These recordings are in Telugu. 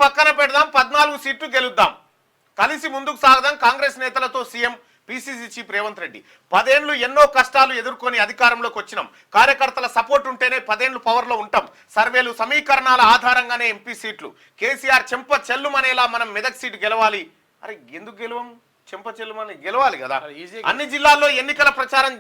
పక్కన పెడదాం, 14 సీట్లు గెలుద్దాం, కలిసి ముందుకు సాగదాం కాంగ్రెస్ నేతలతో CM PCC chief Revanth Reddy. 10 ఏళ్లు ఎన్నో కష్టాలు ఎదుర్కొని అధికారంలోకి వచ్చినాం, కార్యకర్తల సపోర్ట్ ఉంటేనే 10 ఏళ్లు పవర్లో ఉంటాం, సర్వేలు సమీకరణాల ఆధారంగానే ఎంపీ సీట్లు, కేసీఆర్ చెంప చెల్లుమనేలా మనం మెదక్ సీటు గెలవాలి. అరే ఎందుకు గెలవం? చెంప చెల్లుమని గెలవాలి కదా. అన్ని జిల్లాల్లో ఎన్నికల ప్రచారం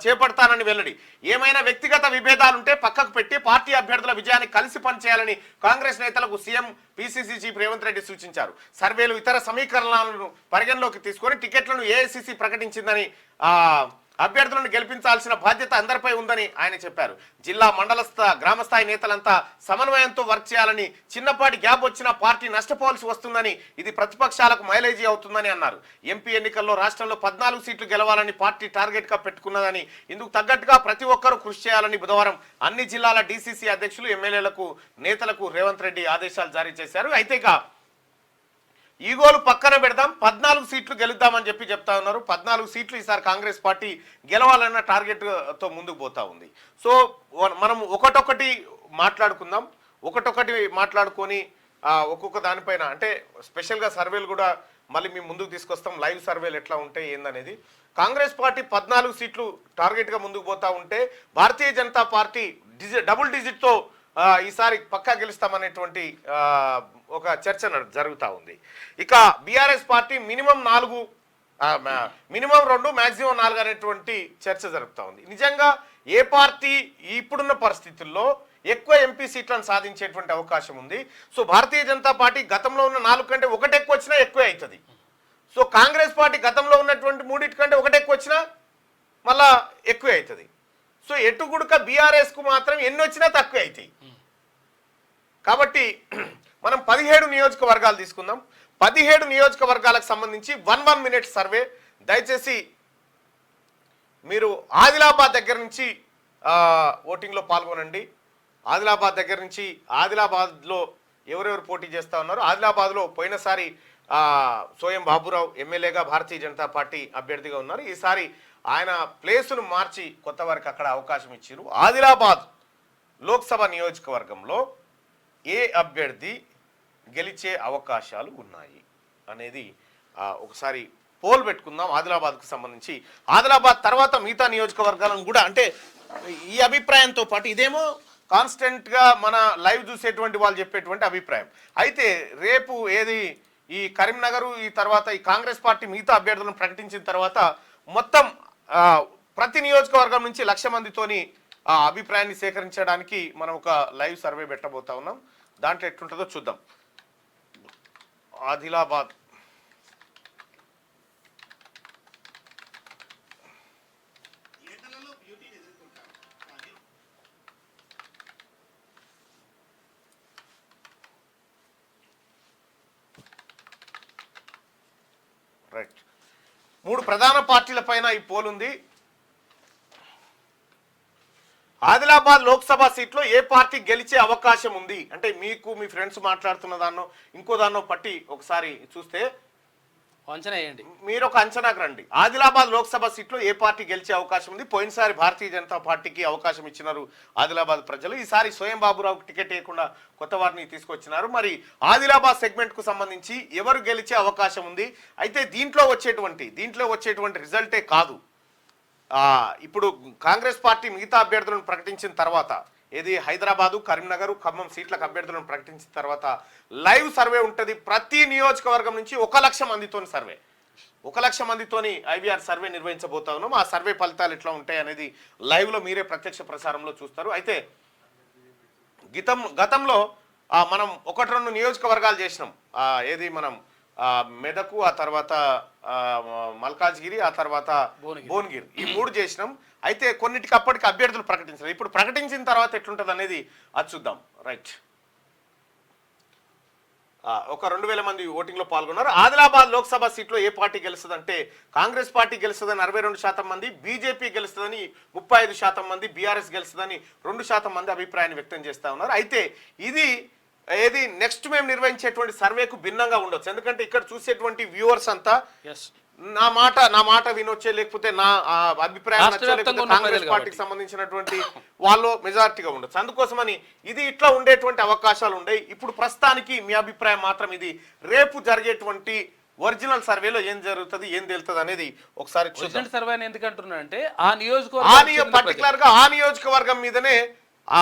చేపడతానని వెల్లడి. ఏమైనా వ్యక్తిగత విభేదాలుంటే పక్కకు పెట్టి పార్టీ అభ్యర్థుల విజయానికి కలిసి పనిచేయాలని కాంగ్రెస్ నేతలకు CM PCC chief Revanth Reddy సూచించారు. సర్వేలు ఇతర సమీకరణాలను పరిగణలోకి తీసుకొని టికెట్లను ఏఐసిసి ప్రకటించిందని అభ్యర్థులను గెలిపించాల్సిన బాధ్యత అందరిపై ఉందని ఆయన చెప్పారు. జిల్లా మండల గ్రామస్థాయి నేతలంతా సమన్వయంతో వర్క్ చేయాలని, చిన్నపాటి గ్యాప్ వచ్చినా పార్టీ నష్టపోవాల్సి వస్తుందని, ఇది ప్రతిపక్షాలకు మైలేజీ అవుతుందని అన్నారు. ఎంపీ ఎన్నికల్లో రాష్ట్రంలో 14 సీట్లు గెలవాలని పార్టీ టార్గెట్ గా పెట్టుకున్నదని, ఇందుకు తగ్గట్టుగా ప్రతి ఒక్కరూ కృషి చేయాలని బుధవారం అన్ని జిల్లాల డీసీసీ అధ్యక్షులు, ఎమ్మెల్యేలకు, నేతలకు రేవంత్ రెడ్డి ఆదేశాలు జారీ చేశారు. అయితే ఇక ఈగోలు పక్కన పెడదాం, 14 సీట్లు గెలుద్దామని చెప్తా ఉన్నారు. 14 సీట్లు ఈసారి కాంగ్రెస్ పార్టీ గెలవాలన్న టార్గెట్తో ముందుకు పోతా ఉంది. సో మనం ఒకటొకటి మాట్లాడుకుందాం, ఒకటొకటి మాట్లాడుకొని ఒక్కొక్క దానిపైన అంటే స్పెషల్గా సర్వేలు కూడా మళ్ళీ మేము ముందుకు తీసుకొస్తాం. లైవ్ సర్వేలు ఎట్లా ఉంటాయి ఏందనేది. కాంగ్రెస్ పార్టీ 14 సీట్లు టార్గెట్గా ముందుకు పోతా ఉంటే, భారతీయ జనతా పార్టీ డబుల్ డిజిట్తో ఈసారి పక్కా గెలుస్తామనేటువంటి ఒక చర్చ జరుగుతూ ఉంది. ఇక బీఆర్ఎస్ పార్టీ మినిమం 2 మ్యాక్సిమం 4 అనేటువంటి చర్చ జరుగుతూ ఉంది. నిజంగా ఏ పార్టీ ఇప్పుడున్న పరిస్థితుల్లో ఎక్కువ ఎంపీ సీట్లను సాధించేటువంటి అవకాశం ఉంది? సో భారతీయ జనతా పార్టీ గతంలో ఉన్న 4 కంటే 1 ఎక్కువ వచ్చినా ఎక్కువే అవుతుంది. సో కాంగ్రెస్ పార్టీ గతంలో ఉన్నటువంటి 3 కంటే 1 ఎక్కువ వచ్చినా మళ్ళా ఎక్కువే అవుతుంది. సో ఎటు గుడక బీఆర్ఎస్కు మాత్రం ఎన్ని వచ్చినా తక్కువే అవుతాయి. కాబట్టి మనం 17 నియోజకవర్గాలు తీసుకుందాం. 17 నియోజకవర్గాలకు సంబంధించి 1 మినిట్ సర్వే. దయచేసి మీరు ఆదిలాబాద్ దగ్గర నుంచి ఓటింగ్లో పాల్గొనండి. ఆదిలాబాద్ దగ్గర నుంచి ఆదిలాబాద్లో ఎవరెవరు పోటీ చేస్తూ ఉన్నారు? ఆదిలాబాద్లో పోయినసారి సోయం బాబురావు ఎమ్మెల్యేగా భారతీయ జనతా పార్టీ అభ్యర్థిగా ఉన్నారు. ఈసారి ఆయన ప్లేసును మార్చి కొత్త వారికి అక్కడ అవకాశం ఇచ్చారు. ఆదిలాబాద్ లోక్సభ నియోజకవర్గంలో ఏ అభ్యర్థి గెలిచే అవకాశాలు ఉన్నాయి అనేది ఒకసారి పోల్ పెట్టుకుందాం. ఆదిలాబాద్కు సంబంధించి ఆదిలాబాద్ తర్వాత మిగతా నియోజకవర్గాలను కూడా, అంటే ఈ అభిప్రాయంతో పాటు ఇదేమో కాన్స్టెంట్గా మన లైవ్ చూసేటువంటి వాళ్ళు చెప్పేటువంటి అభిప్రాయం. అయితే రేపు ఈ కరీంనగర్, ఈ తర్వాత ఈ కాంగ్రెస్ పార్టీ మిగతా అభ్యర్థులను ప్రకటించిన తర్వాత మొత్తం ప్రతి నియోజకవర్గం నుంచి 1,00,000 మందితోని అభిప్రాయాన్ని సేకరించడానికి మనం ఒక లైవ్ సర్వే పెట్టబోతా ఉన్నాం. దాంట్లో ఎట్లుంటుందో చూద్దాం. ఆదిలాబాద్ రైట్. 3 ప్రధాన పార్టీల పైన ఈ పోల్ ఉంది. ఆదిలాబాద్ లోక్సభ సీట్లో ఏ పార్టీ గెలిచే అవకాశం ఉంది అంటే మీకు మీ ఫ్రెండ్స్ మాట్లాడుతున్న దాన్నో ఇంకో దాన్నో పట్టి ఒకసారి చూస్తే అంచనా వేయండి. మీరు ఒక అంచనాకు రండి. ఆదిలాబాద్ లోక్సభ సీట్లో ఏ పార్టీ గెలిచే అవకాశం ఉంది? పోయినసారి భారతీయ జనతా పార్టీకి అవకాశం ఇచ్చినారు ఆదిలాబాద్ ప్రజలు. ఈసారి స్వయం బాబురావుకు టికెట్ ఇవ్వకుండా కొత్త వారిని తీసుకొచ్చినారు. మరి ఆదిలాబాద్ సెగ్మెంట్కు సంబంధించి ఎవరు గెలిచే అవకాశం ఉంది? అయితే దీంట్లో వచ్చేటువంటి రిజల్టే కాదు, ఇప్పుడు కాంగ్రెస్ పార్టీ మిగతా అభ్యర్థులను ప్రకటించిన తర్వాత, హైదరాబాదు, కరీంనగర్, ఖమ్మం సీట్లకు అభ్యర్థులను ప్రకటించిన తర్వాత లైవ్ సర్వే ఉంటుంది. ప్రతి నియోజకవర్గం నుంచి 1,00,000 మందితోని సర్వే, 1,00,000 మందితోని ఐవీఆర్ సర్వే నిర్వహించబోతా ఉన్నాం. ఆ సర్వే ఫలితాలు ఎట్లా ఉంటాయి అనేది లైవ్లో మీరే ప్రత్యక్ష ప్రసారంలో చూస్తారు. అయితే గతంలో మనం 1-2 నియోజకవర్గాలు చేసినాం. మనం మెదకు, ఆ తర్వాత మల్కాజ్గిరి, ఆ తర్వాత భువనగిరి, ఈ 3 చేసినాం. అయితే కొన్నిటికి అప్పటికి అభ్యర్థులు ప్రకటించారు. ఇప్పుడు ప్రకటించిన తర్వాత ఎట్లుంటుంది అనేది అది చూద్దాం. రైట్. ఒక 2,000 మంది ఓటింగ్లో పాల్గొన్నారు. ఆదిలాబాద్ లోక్సభ సీట్లో ఏ పార్టీ గెలుస్తుందంటే కాంగ్రెస్ పార్టీ గెలుస్తుందని 62% మంది, బీజేపీ గెలుస్తుందని 35% మంది, బీఆర్ఎస్ గెలుస్తుందని 2% మంది అభిప్రాయాన్ని వ్యక్తం చేస్తూ ఉన్నారు. అయితే ఇది నెక్స్ట్ మేము నిర్వహించేటువంటి సర్వేకు భిన్నంగా ఉండొచ్చు. ఎందుకంటే ఇక్కడ చూసేటువంటి వ్యూవర్స్ అంతా నా మాట వినొచ్చే, లేకపోతే నా అభిప్రాయం రాష్ట్ర నచ్చో, వ్యాప్తంగా లేకపోతే ఉన్న కాంగ్రెస్ ప్రజలు పార్టీకి సంబంధించినటువంటి వాళ్ళు మెజారిటీగా ఉండొచ్చు. అందుకోసమని ఇది ఇట్లా ఉండేటువంటి అవకాశాలు ఉన్నాయి. ఇప్పుడు ప్రస్తుతానికి మీ అభిప్రాయం మాత్రం ఇది. రేపు జరిగేటువంటి ఒరిజినల్ సర్వేలో ఏం జరుగుతుంది, ఏం తేలుతుంది అనేది ఒకసారి చూద్దాం. సర్వే అని ఎందుకు అంటున్నా అంటే ఆ నియోజకవర్గం పర్టికులర్ గా ఆ నియోజకవర్గం మీదనే ఆ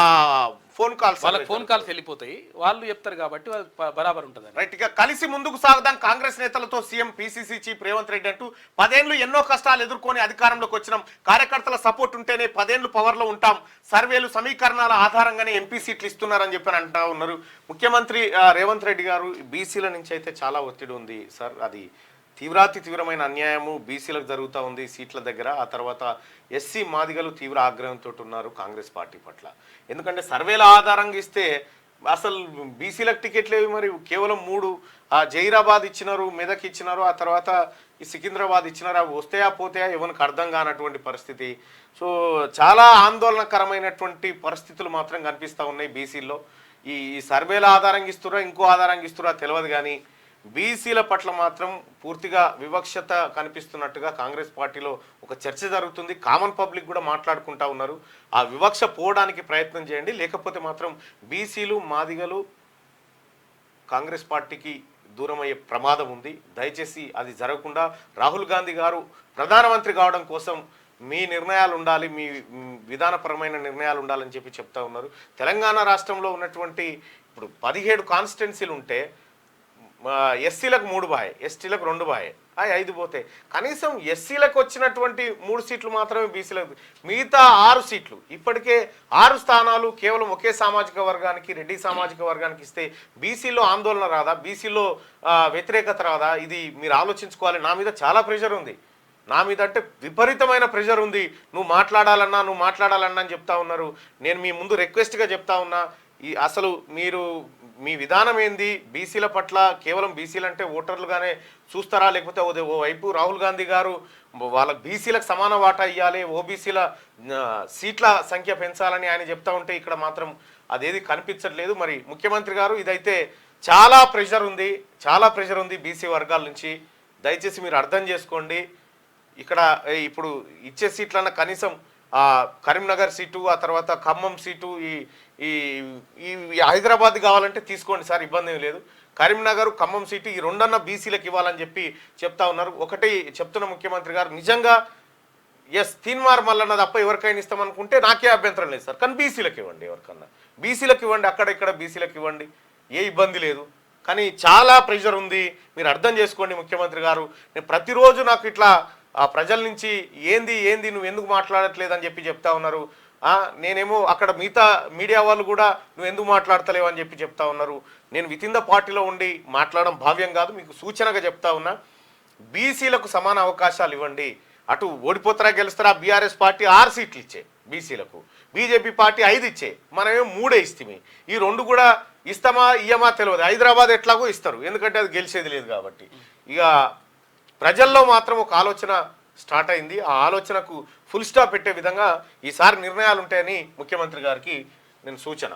ఫోన్ కాల్స్ ఫోన్ కాల్స్ వెళ్ళిపోతాయి, వాళ్ళు చెప్తారు కాబట్టి బరాబర్ ఉంటుంది. రైట్ గా కలిసి ముందుకు సాగుదాం కాంగ్రెస్ నేతలతో CM PCC chief Revanth Reddy అంటూ 10 ఏళ్లు ఎన్నో కష్టాలు ఎదుర్కొని అధికారంలోకి వచ్చినాం, కార్యకర్తల సపోర్ట్ ఉంటేనే 10 ఏళ్లు పవర్ లో ఉంటాం, సర్వేలు సమీకరణాల ఆధారంగానే ఎంపీ సీట్లు ఇస్తున్నారని చెప్పి అంటా ఉన్నారు. ముఖ్యమంత్రి రేవంత్ రెడ్డి గారు బీసీల నుంచి అయితే చాలా ఒత్తిడి ఉంది సార్, అది తీవ్రమైన అన్యాయము బీసీలకు జరుగుతూ ఉంది సీట్ల దగ్గర. ఆ తర్వాత ఎస్సీ మాదిగలు తీవ్ర ఆగ్రహంతో ఉన్నారు కాంగ్రెస్ పార్టీ పట్ల. ఎందుకంటే సర్వేల ఆధారంగా ఇస్తే అసలు బీసీలకు టికెట్లు ఏవి, మరి కేవలం 3 జైరాబాద్ ఇచ్చినారు, మెదక్ ఇచ్చినారు, ఆ తర్వాత ఈ సికింద్రాబాద్ ఇచ్చినారు. అవి వస్తాయా పోతాయా ఎవరికి అర్థం కానటువంటి పరిస్థితి. సో చాలా ఆందోళనకరమైనటువంటి పరిస్థితులు మాత్రం కనిపిస్తూ ఉన్నాయి బీసీల్లో. ఈ సర్వేల ఆధారంగా ఇస్తురా ఇంకో ఆధారంగా ఇస్తురా తెలియదు, కానీ బీసీల పట్ల మాత్రం పూర్తిగా వివక్షత కనిపిస్తున్నట్టుగా కాంగ్రెస్ పార్టీలో ఒక చర్చ జరుగుతుంది. కామన్ పబ్లిక్ కూడా మాట్లాడుకుంటా ఉన్నారు. ఆ వివక్ష పోవడానికి ప్రయత్నం చేయండి, లేకపోతే మాత్రం బీసీలు మాదిగలు కాంగ్రెస్ పార్టీకి దూరం అయ్యే ప్రమాదం ఉంది. దయచేసి అది జరగకుండా రాహుల్ గాంధీ గారు ప్రధానమంత్రి కావడం కోసం మీ నిర్ణయాలు ఉండాలి, మీ విధానపరమైన నిర్ణయాలు ఉండాలని చెప్పి చెప్తా ఉన్నారు. తెలంగాణ రాష్ట్రంలో ఉన్నటువంటి ఇప్పుడు 17 కాన్స్టిట్యున్సీలు ఉంటే ఎస్సీలకు 3 బాయ్, ఎస్టీలకు 2 బాయ్, 5 పోతే కనీసం ఎస్సీలకు వచ్చినటువంటి 3 సీట్లు మాత్రమే బీసీలకు, మిగతా 6 సీట్లు ఇప్పటికే 6 స్థానాలు కేవలం ఒకే సామాజిక వర్గానికి, రెడ్డి సామాజిక వర్గానికి ఇస్తే బీసీలో ఆందోళన రాదా, బీసీలో వ్యతిరేకత రాదా? ఇది మీరు ఆలోచించుకోవాలి. నా మీద చాలా ప్రెషర్ ఉంది, నా మీద అంటే విపరీతమైన ప్రెషర్ ఉంది. నువ్వు మాట్లాడాలన్నా అని చెప్తా ఉన్నారు. నేను మీ ముందు రిక్వెస్ట్గా చెప్తా ఉన్నా, అసలు మీరు మీ విధానం ఏంది బీసీల పట్ల? కేవలం బీసీలు అంటే ఓటర్లుగానే చూస్తారా, లేకపోతే ఓ వైపు రాహుల్ గాంధీ గారు వాళ్ళకి బీసీలకు సమాన వాటా ఇవ్వాలి, ఓబీసీల సీట్ల సంఖ్య పెంచాలని ఆయన చెప్తా ఉంటే ఇక్కడ మాత్రం అదేది కనిపించట్లేదు. మరి ముఖ్యమంత్రి గారు ఇదైతే చాలా ప్రెషర్ ఉంది బీసీ వర్గాల నుంచి. దయచేసి మీరు అర్థం చేసుకోండి. ఇక్కడ ఇప్పుడు ఇచ్చే సీట్లన్న కనీసం కరీంనగర్ సీటు, ఆ తర్వాత ఖమ్మం సీటు, ఈ హైదరాబాద్ కావాలంటే తీసుకోండి సార్, ఇబ్బంది ఏం లేదు. కరీంనగర్ ఖమ్మం సీటు ఈ 2 బీసీలకు ఇవ్వాలని చెప్పి చెప్తా ఉన్నారు. ఒకటి చెప్తున్న ముఖ్యమంత్రి గారు, నిజంగా తీన్మార్ మల్లన్న తప్ప ఎవరికైనా ఇస్తామనుకుంటే నాకే అభ్యంతరం లేదు సార్, కానీ బీసీలకు ఇవ్వండి, ఎవరికన్నా బీసీలకు ఇవ్వండి, అక్కడ ఇక్కడ బీసీలకు ఇవ్వండి, ఏ ఇబ్బంది లేదు. కానీ చాలా ప్రెషర్ ఉంది, మీరు అర్థం చేసుకోండి ముఖ్యమంత్రి గారు. నేను ప్రతిరోజు నాకు ఇట్లా ప్రజల నుంచి ఏంది నువ్వు ఎందుకు మాట్లాడట్లేదు అని చెప్పి చెప్తా ఉన్నారు. నేనేమో అక్కడ మిగతా మీడియా వాళ్ళు కూడా నువ్వు ఎందుకు మాట్లాడతలేవు అని చెప్పి చెప్తా ఉన్నారు. నేను వితిన్ ద పార్టీలో ఉండి మాట్లాడడం భావ్యం కాదు, మీకు సూచనగా చెప్తా ఉన్నా. బీసీలకు సమాన అవకాశాలు ఇవ్వండి. అటు ఓడిపోతారా గెలుస్తారా, బీఆర్ఎస్ పార్టీ 6 సీట్లు ఇచ్చే బీసీలకు, బీజేపీ పార్టీ 5 ఇచ్చే, మనమేమో 3 ఇస్తామే. ఈ 2 కూడా ఇస్తామా ఇయ్యమా తెలియదు. హైదరాబాద్ ఎట్లాగో ఇస్తారు, ఎందుకంటే అది గెలిచేది లేదు కాబట్టి. ఇక ప్రజల్లో మాత్రం ఒక ఆలోచన స్టార్ట్ అయింది. ఆ ఆలోచనకు ఫుల్ స్టాప్ పెట్టే విధంగా ఈసారి నిర్ణయాలు ఉంటాయని ముఖ్యమంత్రి గారికి నేను సూచన.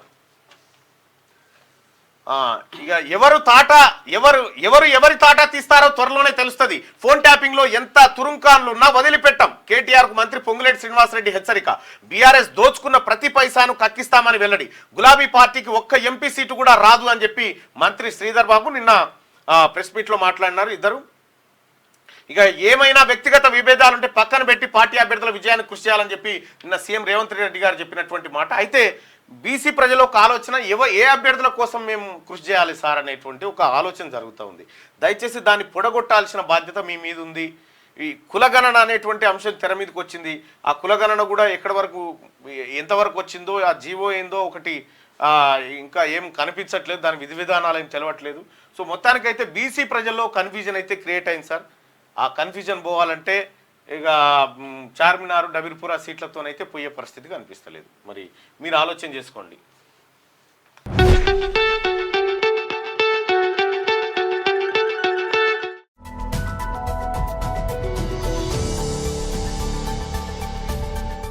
ఇక ఎవరి తాటా తీస్తారో త్వరలోనే తెలుస్తుంది. ఫోన్ ట్యాపింగ్ లో ఎంత తురుంకాన్లున్నా వదిలిపెట్టాం. కేటీఆర్ కు మంత్రి పొంగులేటి శ్రీనివాసరెడ్డి హెచ్చరిక. బీఆర్ఎస్ దోచుకున్న ప్రతి పైసాను కక్కిస్తామని వెల్లడి. గులాబీ పార్టీకి ఒక్క ఎంపీ సీటు కూడా రాదు అని చెప్పి మంత్రి శ్రీధర్ బాబు నిన్న ప్రెస్ మీట్ లో మాట్లాడినారు ఇద్దరు. ఇక ఏమైనా వ్యక్తిగత విభేదాలుంటే పక్కన పెట్టి పార్టీ అభ్యర్థుల విజయాన్ని కృషి చేయాలని చెప్పి నిన్న సీఎం రేవంత్ రెడ్డి గారు చెప్పినటువంటి మాట. అయితే బీసీ ప్రజల ఒక ఆలోచన, ఏ అభ్యర్థుల కోసం మేము కృషి చేయాలి సార్ అనేటువంటి ఒక ఆలోచన జరుగుతూ ఉంది. దయచేసి దాన్ని పొడగొట్టాల్సిన బాధ్యత మీ మీద ఉంది. ఈ కులగణన అనేటువంటి అంశం తెర మీదకి వచ్చింది. ఆ కులగణన కూడా ఎంతవరకు వచ్చిందో, ఆ జీవో ఏందో ఒకటి ఇంకా ఏం కనిపించట్లేదు, దాని విధి విధానాలు ఏం తెలవట్లేదు. సో మొత్తానికైతే బీసీ ప్రజల్లో కన్ఫ్యూజన్ అయితే క్రియేట్ అయింది సార్. ఆ కన్ఫ్యూజన్ పోవాలంటే ఇక చార్మినార్, డబీర్పురా సీట్లతోనైతే పోయే పరిస్థితి కనిపిస్తలేదు. మరి మీరు ఆలోచన చేసుకోండి.